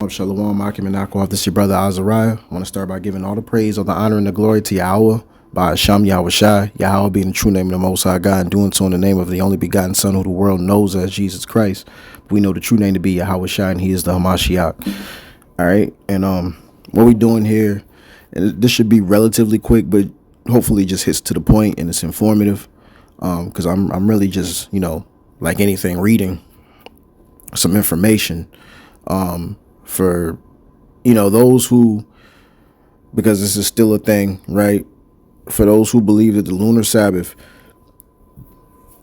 Shalom, Akim and Akwath. This is your brother Azariah. I want to start by giving all the praise, all the honor, and the glory to Yahawashi, by Hashem Yahawashi, Yahawah being the true name of the Most High God, and doing so in the name of the only begotten Son who the world knows as Jesus Christ. We know the true name to be Yahawashi, and he is the Hamashiach. All right, and what we doing here, and this should be relatively quick, but hopefully just hits to the point and it's informative, because I'm really just, like anything, reading some information for those who, because this is still a thing, right? For those who believe that the lunar Sabbath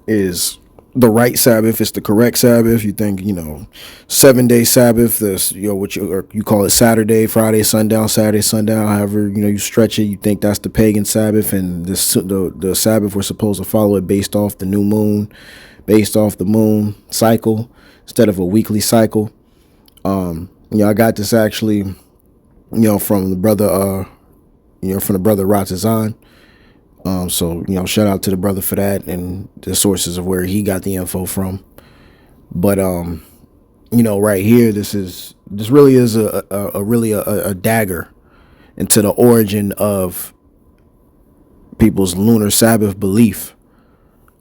is the right Sabbath, it's the correct Sabbath. You think 7-day Sabbath, this what you call it Saturday, Friday sundown, Saturday sundown, however you stretch it. You think that's the pagan Sabbath, and the Sabbath we're supposed to follow it based off the new moon, based off the moon cycle instead of a weekly cycle. I got this actually, from the brother, Ratazan. So, shout out to the brother for that and the sources of where he got the info from. But, right here, this really is a dagger into the origin of people's lunar Sabbath belief.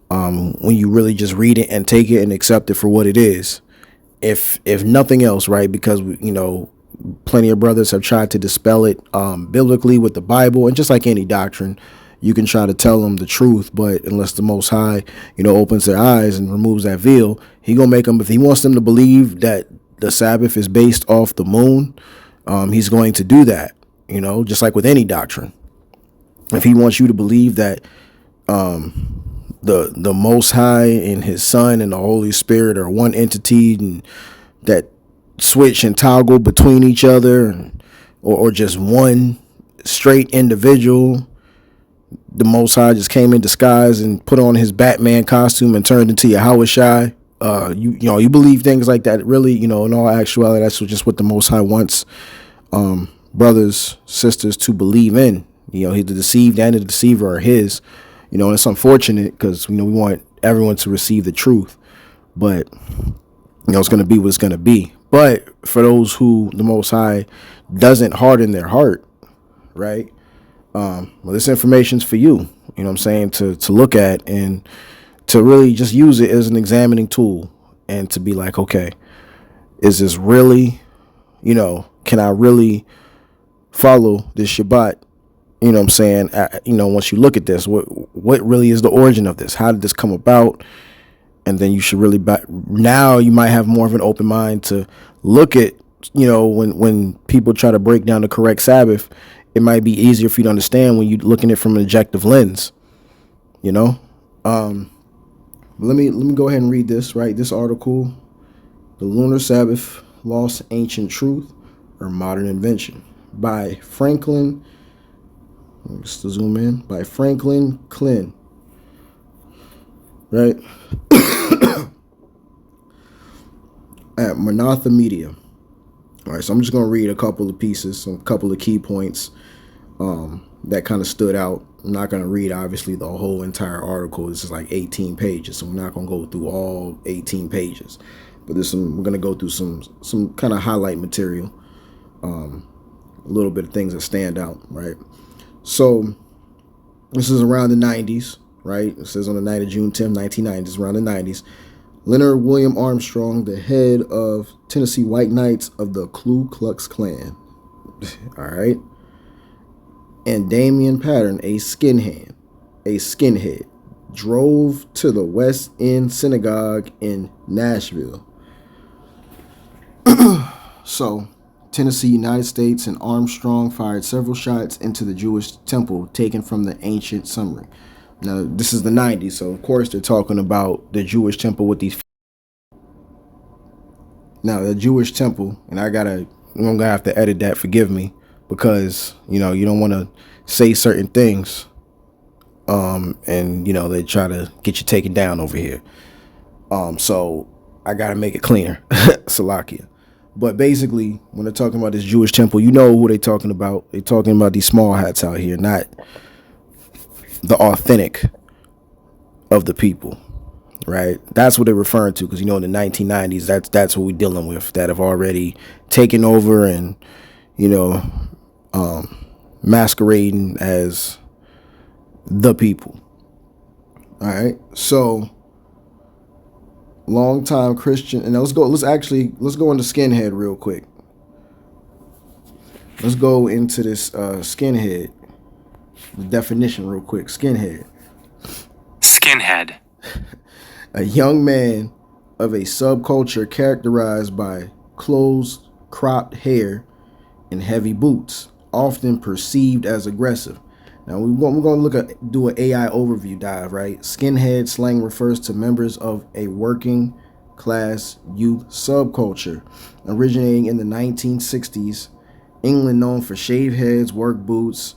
When you really just read it and take it and accept it for what it is. If nothing else, right? Because, plenty of brothers have tried to dispel it biblically with the Bible, and just like any doctrine, you can try to tell them the truth, but unless the Most High, opens their eyes and removes that veil, he gonna make them, if he wants them to believe that the Sabbath is based off the moon, he's going to do that, just like with any doctrine. If he wants you to believe that the Most High and his Son and the Holy Spirit are one entity and that switch and toggle between each other, or just one straight individual, the Most High just came in disguise and put on his Batman costume and turned into Yahawashi. You believe things like that, really, in all actuality, that's just what the Most High wants brothers, sisters to believe in. The deceived and the deceiver are his. And it's unfortunate because, we want everyone to receive the truth. But, it's going to be what it's going to be. But for those who the Most High doesn't harden their heart, right? Well, this information's for you, to look at and to really just use it as an examining tool and to be like, okay, is this really, can I really follow this Shabbat? Once you look at this, what really is the origin of this? How did this come about? And then you should really, now you might have more of an open mind to look at, when people try to break down the correct Sabbath, it might be easier for you to understand when you're looking at it from an objective lens, Let me go ahead and read this, right? This article, The Lunar Sabbath, Lost Ancient Truth or Modern Invention, by Franklin, just to zoom in, by Franklin Klin, right? At Manatha Media. All right, so I'm just going to read a couple of pieces, a couple of key points that kind of stood out. I'm not going to read, obviously, the whole entire article. This is like 18 pages, so we're not going to go through all 18 pages. But we're going to go through some kind of highlight material, a little bit of things that stand out, right? So this is around the 90s, right? It says on the night of June 10th, 1990, it's around the 90s. Leonard William Armstrong, the head of Tennessee White Knights of the Ku Klux Klan, all right, and Damian Pattern, a skinhead, drove to the West End Synagogue in Nashville. So, Tennessee, United States, and Armstrong fired several shots into the Jewish temple taken from the ancient summary. Now, this is the 90s, so of course they're talking about the Jewish temple with these. Now, the Jewish temple, and I'm going to have to edit that, forgive me, because, you don't want to say certain things, and, they try to get you taken down over here. So I got to make it clear, Salakia. But basically, when they're talking about this Jewish temple, you know who they're talking about. They're talking about these small hats out here, not the authentic of the people. right? That's what they're referring to, because in the 1990s, that's what we're dealing with, that have already taken over and you know masquerading as the people. All right, so longtime Christian, and let's go into skinhead real quick. Let's go into this skinhead, the definition real quick. Skinhead. A young man of a subculture characterized by closed, cropped hair and heavy boots, often perceived as aggressive. Now we're going to do an AI overview dive, right? Skinhead slang refers to members of a working class youth subculture originating in the 1960s. England, known for shaved heads, work boots,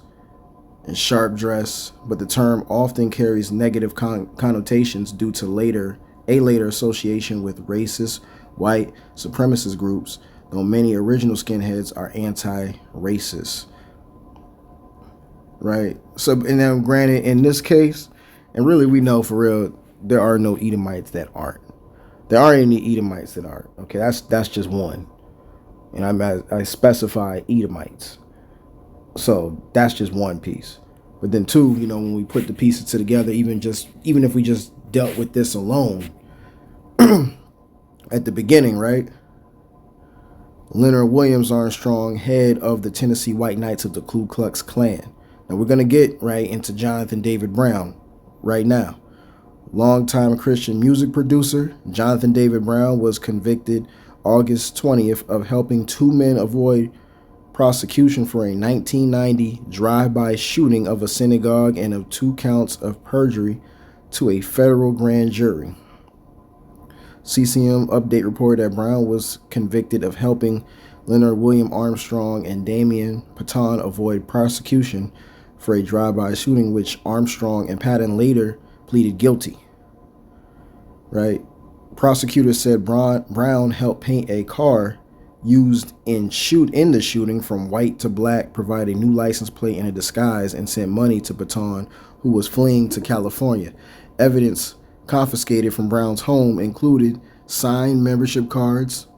and sharp dress, but the term often carries negative connotations due to later association with racist white supremacist groups, though many original skinheads are anti-racist. Right? So, and then granted, in this case, and really we know for real, there are no Edomites that aren't. There aren't any Edomites that aren't. Okay, that's just one. And I specify Edomites. So that's just one piece. But then two, when we put the pieces together, even if we just dealt with this alone at the beginning, right? Leonard Williams Armstrong, head of the Tennessee White Knights of the Ku Klux Klan. Now we're gonna get right into Jonathan David Brown right now. Longtime Christian music producer, Jonathan David Brown was convicted August 20th of helping two men avoid prosecution for a 1990 drive-by shooting of a synagogue and of 2 counts of perjury to a federal grand jury. CCM update reported that Brown was convicted of helping Leonard William Armstrong and Damian Patton avoid prosecution for a drive-by shooting, which Armstrong and Patton later pleaded guilty. Right? Prosecutors said Brown helped paint a car used in the shooting from white to black, provide a new license plate and a disguise, and sent money to Patton, who was fleeing to California. Evidence confiscated from Brown's home included signed membership cards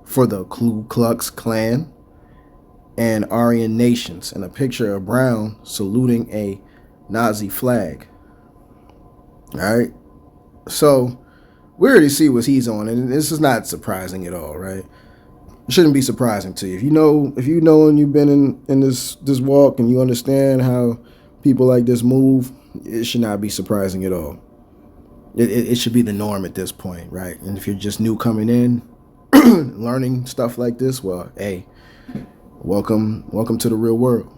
for the Ku Klux Klan and Aryan Nations, and a picture of Brown saluting a Nazi flag. All right, so we already see what he's on, and this is not surprising at all, right? It shouldn't be surprising to you. If you know and you've been in this walk and you understand how people like this move, it should not be surprising at all. It should be the norm at this point, right? And if you're just new coming in, learning stuff like this, well, hey, welcome to the real world.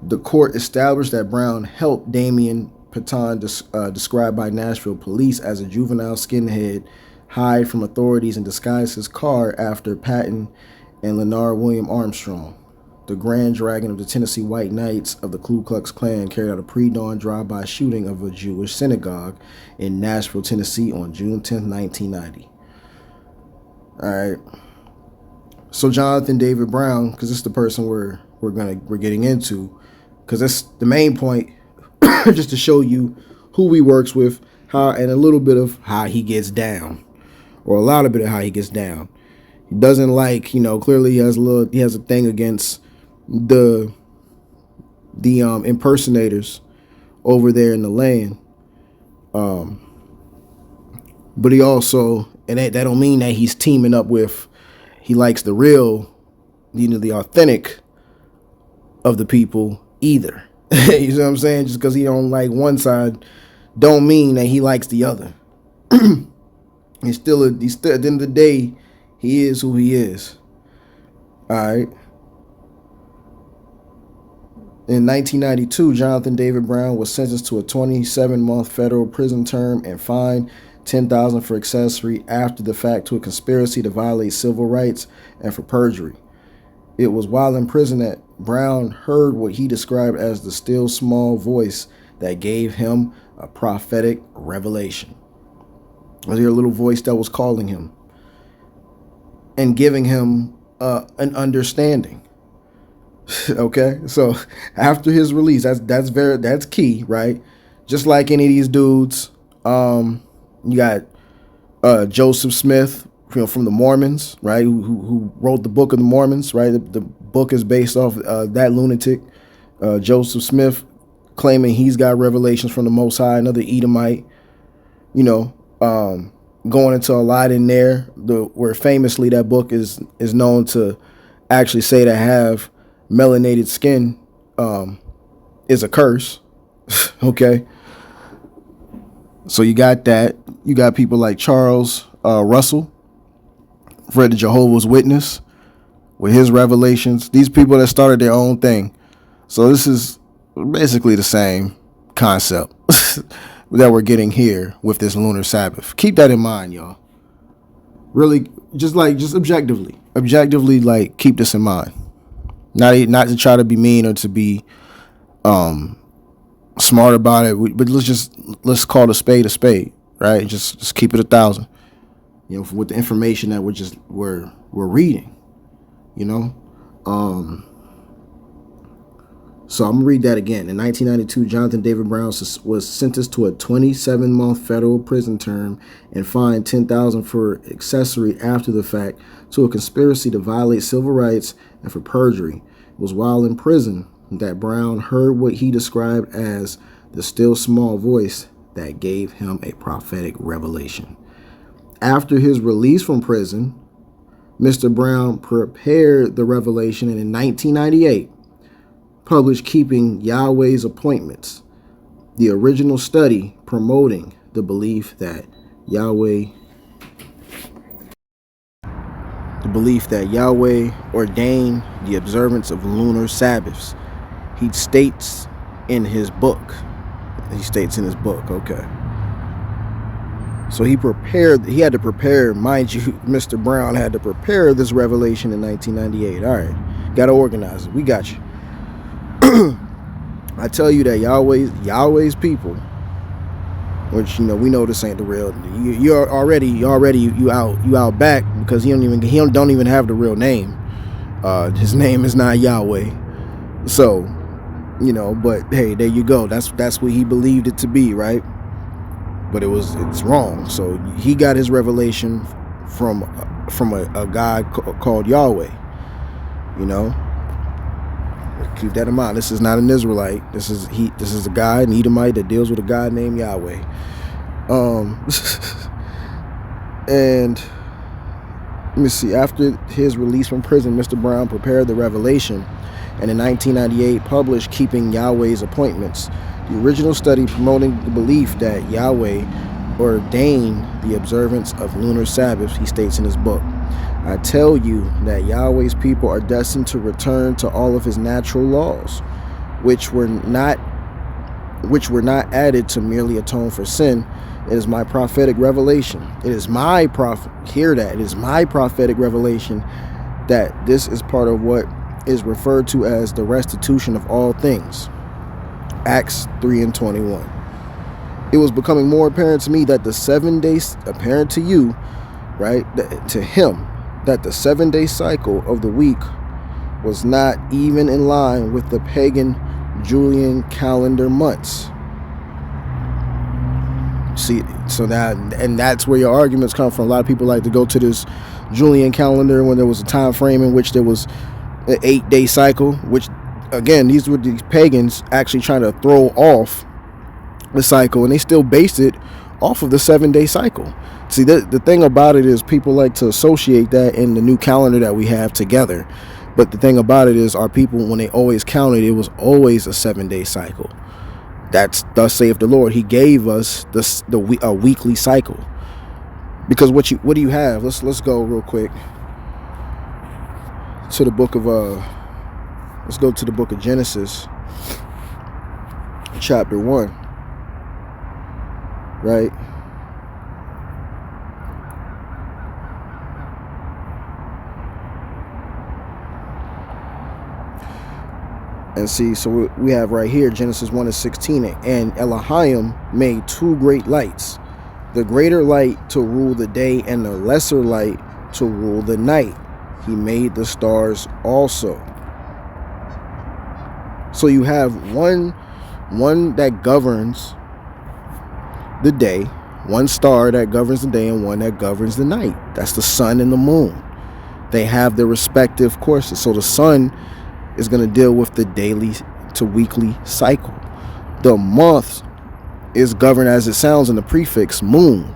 The court established that Brown helped Damian Patton, described by Nashville police as a juvenile skinhead, hide from authorities and disguise his car after Patton and Leonard William Armstrong, the Grand Dragon of the Tennessee White Knights of the Ku Klux Klan, carried out a pre-dawn drive-by shooting of a Jewish synagogue in Nashville, Tennessee on June 10, 1990. All right. So Jonathan David Brown, because this is the person we're getting into, because that's the main point, just to show you who he works with, how, and a little bit of how he gets down, or a lot of bit of how he gets down. He doesn't like, clearly he has a thing against the impersonators over there in the land. But he also, and that don't mean that he's teaming up with, he likes the real, the authentic of the people either. You see what I'm saying? Just because he don't like one side don't mean that he likes the other. he's still at the end of the day, he is who he is. All right. In 1992, Jonathan David Brown was sentenced to a 27-month federal prison term and fined $10,000 for accessory after the fact to a conspiracy to violate civil rights and for perjury. It was while in prison that Brown heard what he described as the still small voice that gave him a prophetic revelation. Was there a little voice that was calling him and giving him an understanding? Okay, so after his release, that's key, right? Just like any of these dudes, you got Joseph Smith, from the Mormons, right? Who wrote the Book of the Mormons, right? The book is based off that lunatic, Joseph Smith, claiming he's got revelations from the Most High, another Edomite, you know, going into a lot in there, where famously that book is known to actually say to have melanated skin is a curse. Okay, so you got that. You got people like Charles Russell, Fred the Jehovah's Witness, with his revelations. These people that started their own thing. So this is basically the same concept that we're getting here with this lunar Sabbath. Keep that in mind, y'all. Really, just objectively, like, keep this in mind. Not to try to be mean or to be smart about it, but let's call a spade, right? Just keep it 1,000. With the information that we're reading, So I'm gonna read that again. In 1992, Jonathan David Brown was sentenced to a 27-month federal prison term and fined $10,000 for accessory after the fact to a conspiracy to violate civil rights and for perjury. It was while in prison that Brown heard what he described as the still small voice that gave him a prophetic revelation. After his release from prison, Mr. Brown prepared the revelation, and in 1998, published Keeping Yahweh's Appointments, the original study promoting the belief that Yahweh ordained the observance of lunar Sabbaths. He states in his book, okay. So he had to prepare, mind you, Mr. Brown had to prepare this revelation in 1998. All right, got to organize it. We got you. I tell you that Yahweh's people, which we know this ain't the real. You're already you out back, because he don't even have the real name. His name is not Yahweh. So, but hey, there you go. That's what he believed it to be, right? But it's wrong. So he got his revelation from a God called Yahweh. Keep that in mind. This is not an Israelite. This is a guy, an Edomite, that deals with a God named Yahweh. And let me see. After his release from prison, Mr. Brown prepared the revelation, and in 1998 published Keeping Yahweh's Appointments, the original study promoting the belief that Yahweh ordained the observance of lunar Sabbaths. He states in his book, I tell you that Yahweh's people are destined to return to all of his natural laws, which were not added to merely atone for sin. It is my prophetic revelation. It is my prophetic revelation that this is part of what is referred to as the restitution of all things. Acts 3:21. It was becoming more apparent to me that the 7 days, apparent to you, right, to him, that the 7-day cycle of the week was not even in line with the pagan Julian calendar months. See, so that's where your arguments come from. A lot of people like to go to this Julian calendar when there was a time frame in which there was an 8-day cycle, which, again, these were these pagans actually trying to throw off the cycle, and they still based it off of the 7-day cycle. See, the thing about it is people like to associate that in the new calendar that we have together. But the thing about it is our people, when they always counted, it was always a 7-day cycle. That's thus saith the Lord. He gave us a weekly cycle. Because what do you have? Let's go real quick to the book of let's go to the book of Genesis, chapter 1. Right? And see, so we have right here, Genesis 1:16, and Elohim made 2 great lights, the greater light to rule the day and the lesser light to rule the night. He made the stars also. So you have one that governs the day, one star that governs the day, and one that governs the night. That's the sun and the moon. They have their respective courses. So the sun is going to deal with the daily to weekly cycle. The month is governed, as it sounds in the prefix, moon.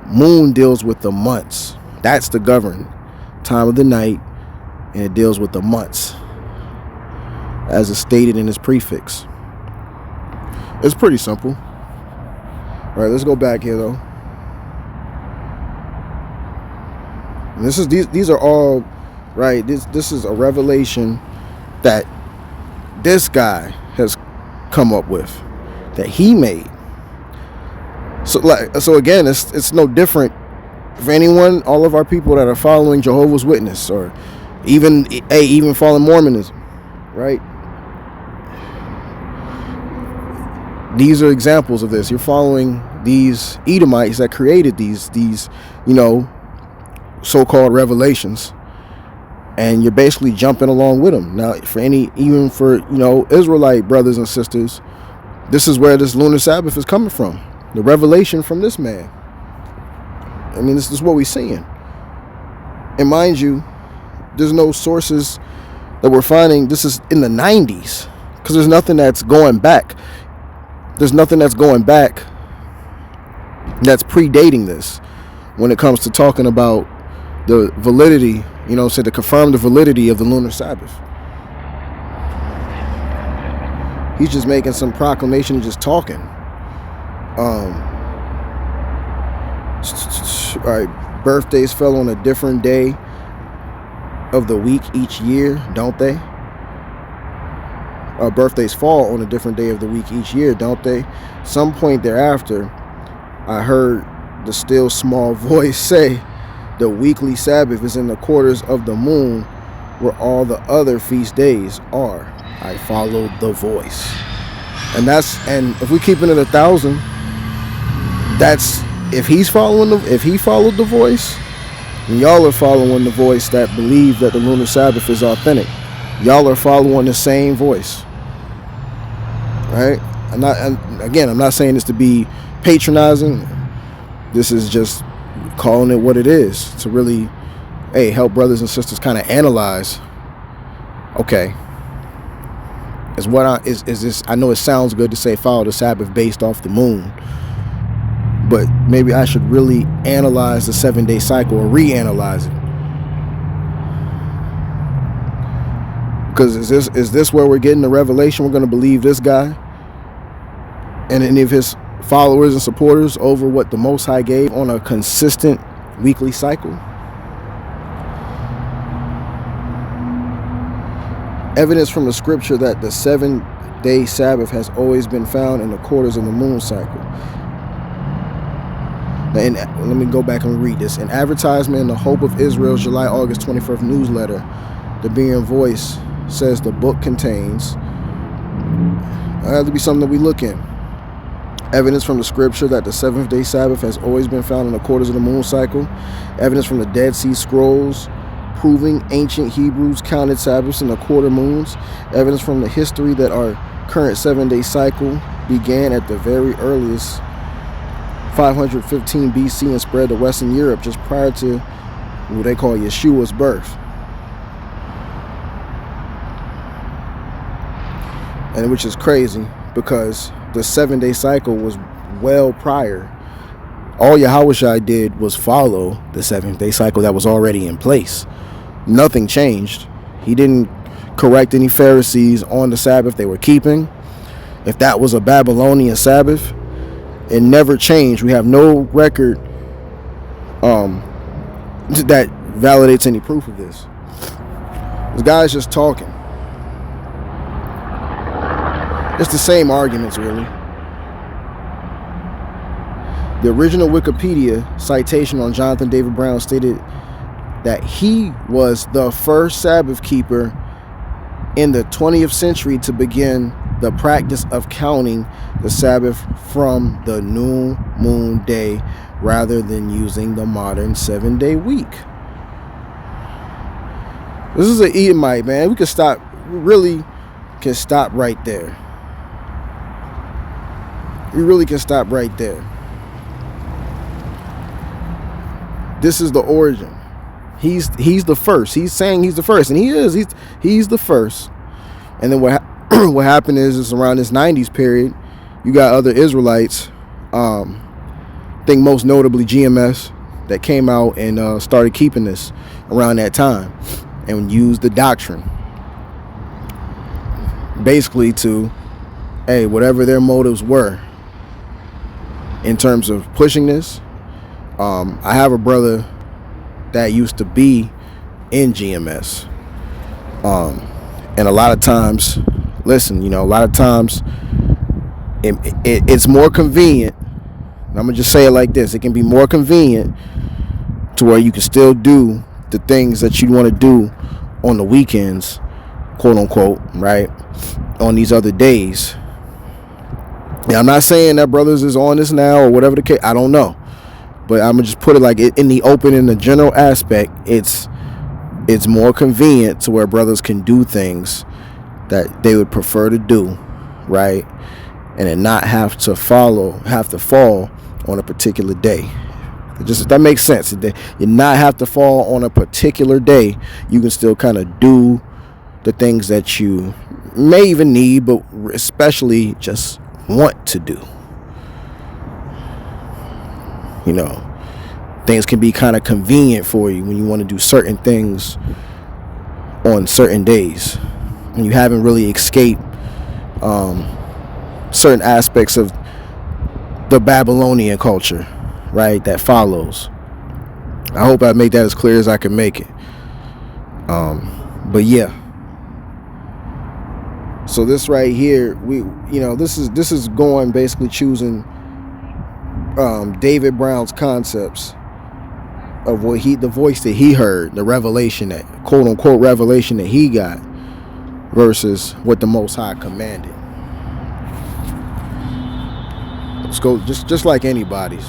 Moon deals with the months. That's the governed time of the night, and it deals with the months, as is stated in its prefix. It's pretty simple. All right, let's go back here though. And these are all right. This is a revelation that this guy has come up with, that he made. So again, it's no different for anyone, all of our people that are following Jehovah's Witness, or even following Mormonism, right? These are examples of this. You're following these Edomites that created these so-called revelations, and you're basically jumping along with them. Now, even for Israelite brothers and sisters, this is where this lunar Sabbath is coming from. The revelation from this man. I mean, this is what we're seeing. And mind you, there's no sources that we're finding. This is in the 90s, because there's nothing that's going back. There's nothing that's going back that's predating this when it comes to talking about the validity, to confirm the validity of the lunar Sabbath. He's just making some proclamation and just talking. All right, birthdays fell on a different day of the week each year, don't they? Birthdays fall on a different day of the week each year, don't they? Some point thereafter, I heard the still small voice say, the weekly Sabbath is in the quarters of the moon, where all the other feast days are. I followed the voice. And if we keeping it 1,000, that's if he followed the voice, and y'all are following the voice that believe that the lunar Sabbath is authentic. Y'all are following the same voice, right? I'm not saying this to be patronizing. This is just calling it what it is, to really, help brothers and sisters kind of analyze. Okay, is this? I know it sounds good to say follow the Sabbath based off the moon, but maybe I should really analyze the 7-day cycle, or reanalyze it. Because is this where we're getting the revelation? We're going to believe this guy and any of his followers and supporters over what the Most High gave on a consistent weekly cycle? Evidence from the scripture that the 7-day Sabbath has always been found in the quarters of the moon cycle. Now, let me go back and read this. An advertisement in the Hope of Israel's July-August 21st newsletter, the Being Voice, says the book contains, it has to be something that we look in. Evidence from the scripture that the 7th-day Sabbath has always been found in the quarters of the moon cycle. Evidence from the Dead Sea Scrolls proving ancient Hebrews counted Sabbaths in the quarter moons. Evidence from the history that our current 7-day cycle began at the very earliest 515 BC and spread to Western Europe just prior to what they call Yeshua's birth. And which is crazy, because the 7-day cycle was well prior. All Yahawashi did was follow the 7th-day cycle that was already in place. Nothing changed. He didn't correct any Pharisees on the Sabbath they were keeping. If that was a Babylonian Sabbath, it never changed. We have no record that validates any proof of this. This guy's just talking. It's the same arguments, really. The original Wikipedia citation on Jonathan David Brown stated that he was the first Sabbath keeper in the 20th century to begin the practice of counting the Sabbath from the new moon day rather than using the modern 7-day week. This is an Edomite, man. We could stop really can stop right there. We really can stop right there. This is the origin. He's the first. He's saying he's the first, and he is. He's the first. And then what happened is around this 90s period, you got other Israelites, I think most notably GMS, that came out and started keeping this around that time and used the doctrine basically to, hey, whatever their motives were in terms of pushing this. I have a brother that used to be in GMS, and a lot of times, listen, a lot of times it's more convenient. I'm gonna just say it like this: it can be more convenient to where you can still do the things that you want to do on the weekends, quote unquote, right, on these other days. Now, I'm not saying that brothers is on this now or whatever the case. I don't know, but I'm gonna just put it like in the open, in the general aspect. It's more convenient to where brothers can do things that they would prefer to do, right, and then not have to fall on a particular day. That makes sense. You not have to fall on a particular day. You can still kind of do the things that you may even need, but especially just want to do. Things can be kind of convenient for you when you want to do certain things on certain days, and you haven't really escaped certain aspects of the Babylonian culture, right, that follows. I hope I make that as clear as I can make it. But yeah, so this right here, this is going basically choosing David Brown's concepts of the voice that he heard, the revelation, that quote unquote revelation that he got, versus what the Most High commanded. Let's go, just like anybody's.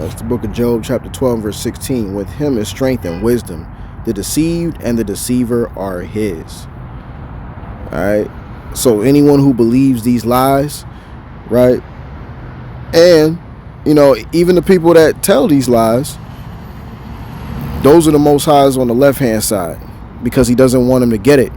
It's the book of Job, chapter 12, verse 16. With him is strength and wisdom. The deceived and the deceiver are his. All right. So anyone who believes these lies, right, and even the people that tell these lies, those are the Most Highs on the left hand side, because he doesn't want them to get it.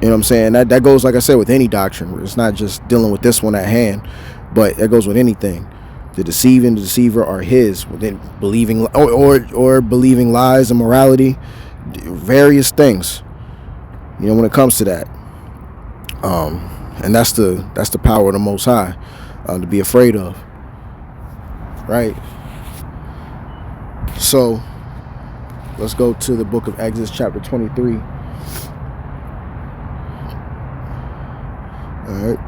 You know what I'm saying? That goes, like I said, with any doctrine. It's not just dealing with this one at hand, but that goes with anything. The deceived and the deceiver are his. Within believing or believing lies, immorality, various things. When it comes to that, and that's the power of the Most High, to be afraid of, right? So let's go to the book of Exodus, chapter 23. All right.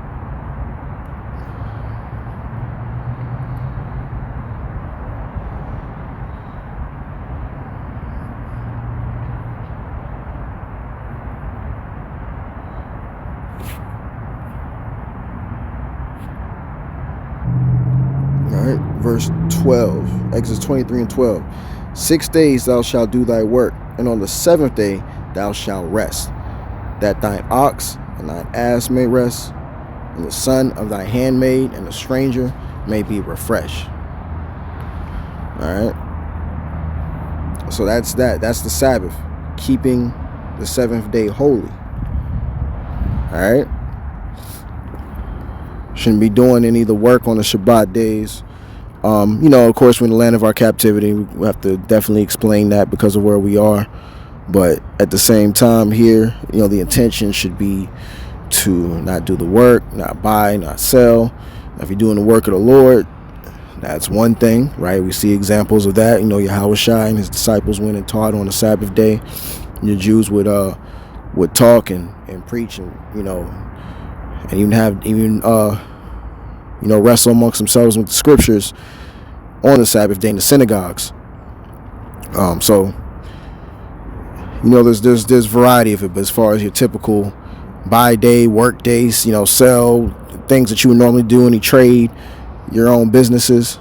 Verse 12, Exodus 23 and 12. 6 days thou shalt do thy work, and on the 7th day thou shalt rest, that thine ox and thine ass may rest, and the son of thy handmaid and the stranger may be refreshed. All right. So that's the Sabbath, keeping the 7th day holy. All right. Shouldn't be doing any of the work on the Shabbat days. Of course, we're in the land of our captivity. We have to definitely explain that because of where we are. But at the same time here, the intention should be to not do the work, not buy, not sell. Now, if you're doing the work of the Lord, that's one thing, right? We see examples of that. Yahawashi and his disciples went and taught on the Sabbath day. The Jews would talk and preach and wrestle amongst themselves with the scriptures on the Sabbath day in the synagogues. So there's variety of it, but as far as your typical buy day, work days, sell things that you would normally do, any trade, your own businesses.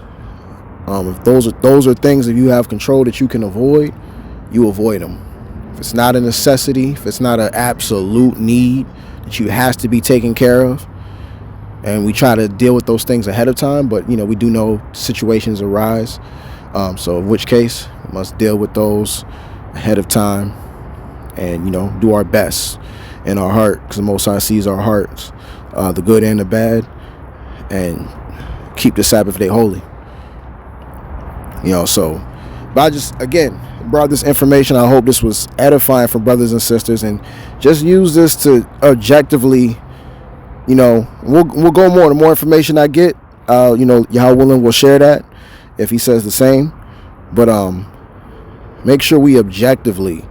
If those are things that you have control that you can avoid, you avoid them. If it's not a necessity, if it's not an absolute need that you has to be taken care of, and we try to deal with those things ahead of time, but we do know situations arise. So in which case, we must deal with those ahead of time, and do our best in our heart, because the Most High sees our hearts, the good and the bad, and keep the Sabbath day holy. But I just, again, brought this information. I hope this was edifying for brothers and sisters, and just use this to objectively, we'll go more. The more information I get, Yahweh willing, will share that if he says the same. But make sure we objectively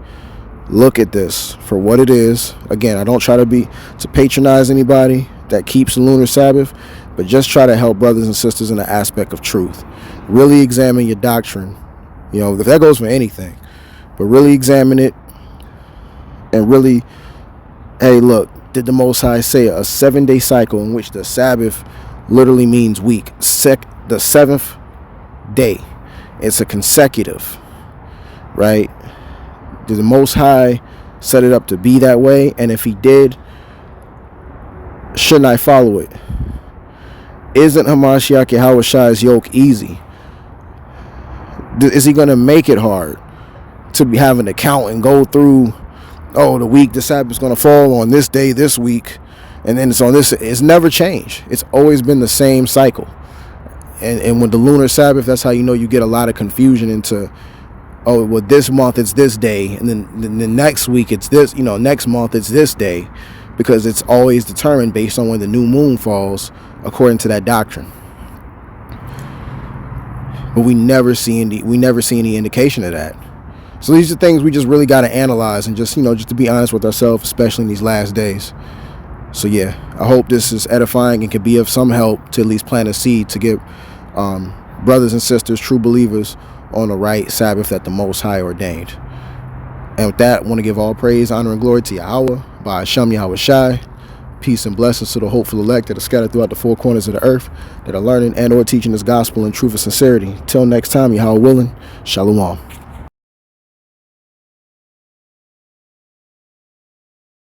look at this for what it is. Again, I don't try to patronize anybody that keeps the lunar Sabbath, but just try to help brothers and sisters in the aspect of truth. Really examine your doctrine. If that goes for anything, but really examine it, and really, hey, look, did the Most High say a 7-day cycle in which the Sabbath literally means week? The seventh day, it's a consecutive, right? Did the Most High set it up to be that way? And if he did, shouldn't I follow it? Isn't Hamashiach Yahawashi's yoke easy? Is he going to make it hard to be having to count and go through, the week, the Sabbath is going to fall on this day this week, and then it's on this? It's never changed. It's always been the same cycle. And with the lunar Sabbath, that's how you get a lot of confusion into, this month it's this day, and then the next week it's this, next month it's this day, because it's always determined based on when the new moon falls according to that doctrine. But we never see any indication of that. So these are things we just really got to analyze, and just to be honest with ourselves, especially in these last days. So yeah, I hope this is edifying and can be of some help to at least plant a seed to get brothers and sisters, true believers, on the right Sabbath that the Most High ordained. And with that, I want to give all praise, honor, and glory to Yahweh, by Hashem Yahawashi. Peace and blessings to the hopeful elect that are scattered throughout the four corners of the earth, that are learning and or teaching this gospel in truth and sincerity. Till next time, Yahweh willing, Shalom.